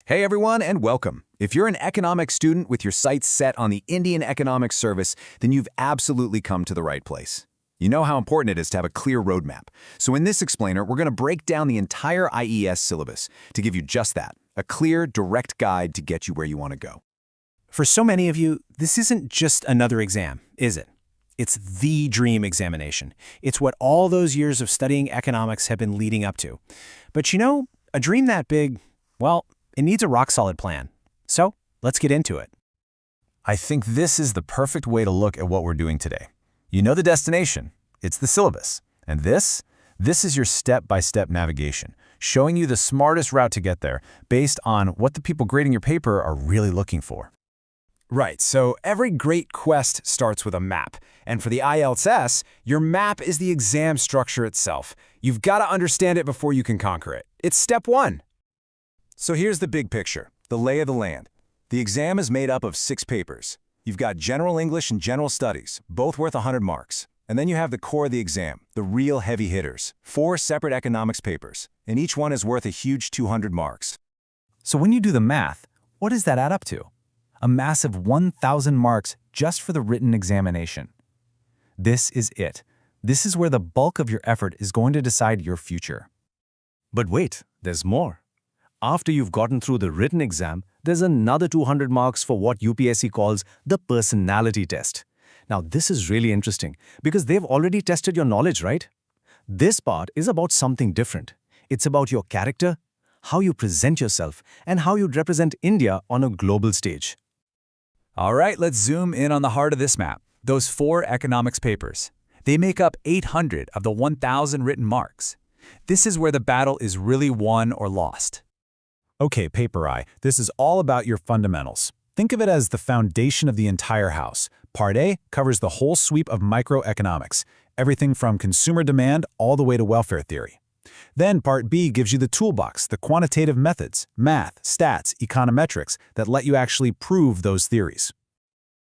Hey everyone, and welcome. If you're an economics student with your sights set on the Indian Economics Service, then you've absolutely come to the right place. You know how important it is to have a clear roadmap. So in this explainer, we're going to break down the entire IES syllabus to give you just that, a clear, direct guide to get you where you want to go. For so many of you, this isn't just another exam, is it? It's the dream examination. It's what all those years of studying economics have been leading up to. But you know, a dream that big, well, it needs a rock-solid plan. So, let's get into it. I think this is the perfect way to look at what we're doing today. You know the destination. It's the syllabus. And this is your step-by-step navigation, showing you the smartest route to get there based on what the people grading your paper are really looking for. Right, so every great quest starts with a map. And for the IELTS, your map is the exam structure itself. You've got to understand it before you can conquer it. It's step one. So here's the big picture, the lay of the land. The exam is made up of 6 papers. You've got General English and General Studies, both worth 100 marks. And then you have the core of the exam, the real heavy hitters, 4 separate economics papers, and each one is worth a huge 200 marks. So when you do the math, what does that add up to? A massive 1,000 marks just for the written examination. This is it. This is where the bulk of your effort is going to decide your future. But wait, there's more. After you've gotten through the written exam, there's another 200 marks for what UPSC calls the personality test. Now, this is really interesting because they've already tested your knowledge, right? This part is about something different. It's about your character, how you present yourself, and how you represent India on a global stage. All right, let's zoom in on the heart of this map, those 4 economics papers. They make up 800 of the 1,000 written marks. This is where the battle is really won or lost. Okay, Paper I, this is all about your fundamentals. Think of it as the foundation of the entire house. Part A covers the whole sweep of microeconomics, everything from consumer demand all the way to welfare theory. Then Part B gives you the toolbox, the quantitative methods, math, stats, econometrics that let you actually prove those theories.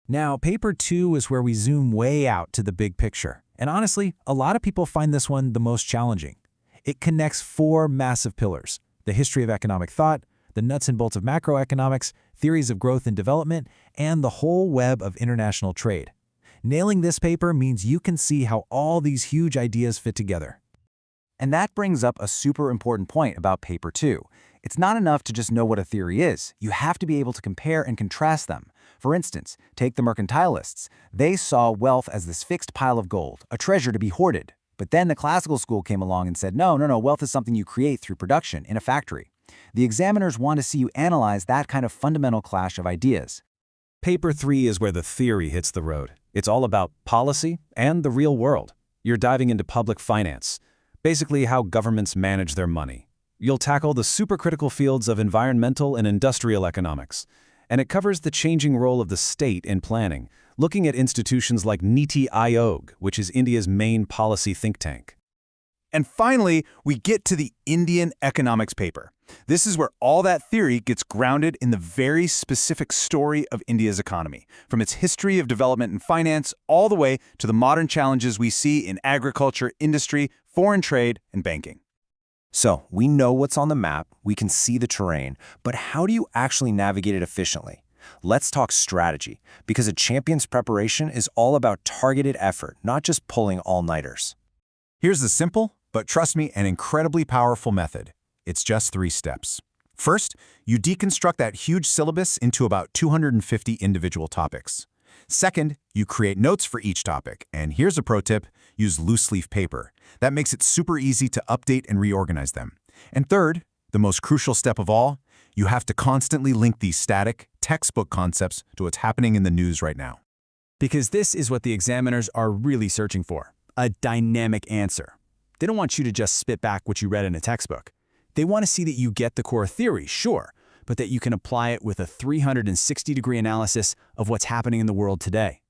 Now, Paper 2 is where we zoom way out to the big picture. And honestly, a lot of people find this one the most challenging. It connects 4 massive pillars: the history of economic thought, the nuts and bolts of macroeconomics, theories of growth and development, and the whole web of international trade. Nailing this paper means you can see how all these huge ideas fit together. And that brings up a super important point about Paper 2. It's not enough to just know what a theory is. You have to be able to compare and contrast them. For instance, take the mercantilists. They saw wealth as this fixed pile of gold, a treasure to be hoarded. But then the classical school came along and said, no, wealth is something you create through production in a factory. The examiners want to see you analyze that kind of fundamental clash of ideas. Paper 3 is where the theory hits the road. It's all about policy and the real world. You're diving into public finance, basically how governments manage their money. You'll tackle the supercritical fields of environmental and industrial economics. And it covers the changing role of the state in planning, looking at institutions like Niti Aayog, which is India's main policy think tank. And finally, we get to the Indian economics paper. This is where all that theory gets grounded in the very specific story of India's economy, from its history of development and finance all the way to the modern challenges we see in agriculture, industry, foreign trade, and banking. So, we know what's on the map, we can see the terrain, but how do you actually navigate it efficiently? Let's talk strategy, because a champion's preparation is all about targeted effort, not just pulling all-nighters. Here's the simple, but trust me, an incredibly powerful method. It's just 3 steps. First, you deconstruct that huge syllabus into about 250 individual topics. Second, you create notes for each topic, and here's a pro tip, use loose-leaf paper. That makes it super easy to update and reorganize them. And third, the most crucial step of all, you have to constantly link these static, textbook concepts to what's happening in the news right now. Because this is what the examiners are really searching for, a dynamic answer. They don't want you to just spit back what you read in a textbook. They want to see that you get the core theory, sure, but that you can apply it with a 360-degree analysis of what's happening in the world today.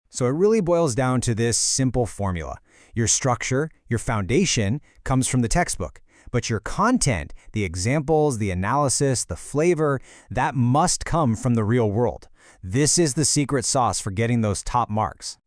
So it really boils down to this simple formula. Your structure, your foundation, comes from the textbook. But your content, the examples, the analysis, the flavor, that must come from the real world. This is the secret sauce for getting those top marks.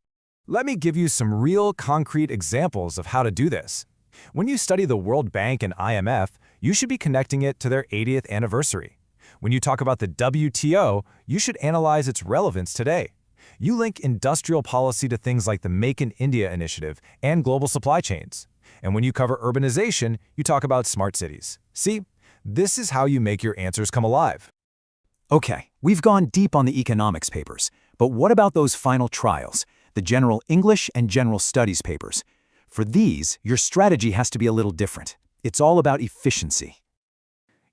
Let me give you some real concrete examples of how to do this. When you study the World Bank and IMF, you should be connecting it to their 80th anniversary. When you talk about the WTO, you should analyze its relevance today. You link industrial policy to things like the Make in India initiative and global supply chains. And when you cover urbanization, you talk about smart cities. See, this is how you make your answers come alive. Okay, we've gone deep on the economics papers, but what about those final trials, the general English and general studies papers? For these, your strategy has to be a little different. It's all about efficiency.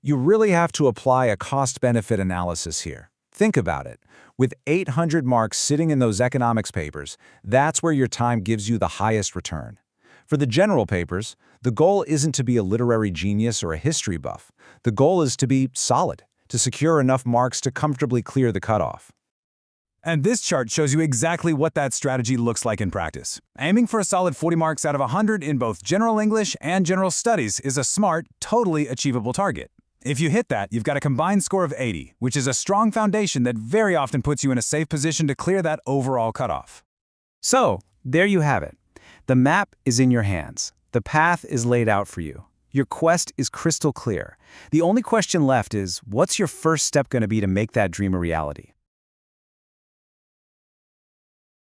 You really have to apply a cost-benefit analysis here. Think about it. With 800 marks sitting in those economics papers, that's where your time gives you the highest return. For the general papers, the goal isn't to be a literary genius or a history buff. The goal is to be solid, to secure enough marks to comfortably clear the cutoff. And this chart shows you exactly what that strategy looks like in practice. Aiming for a solid 40 marks out of 100 in both general English and general studies is a smart, totally achievable target. If you hit that, you've got a combined score of 80, which is a strong foundation that very often puts you in a safe position to clear that overall cutoff. So, there you have it. The map is in your hands. The path is laid out for you. Your quest is crystal clear. The only question left is, what's your first step going to be to make that dream a reality?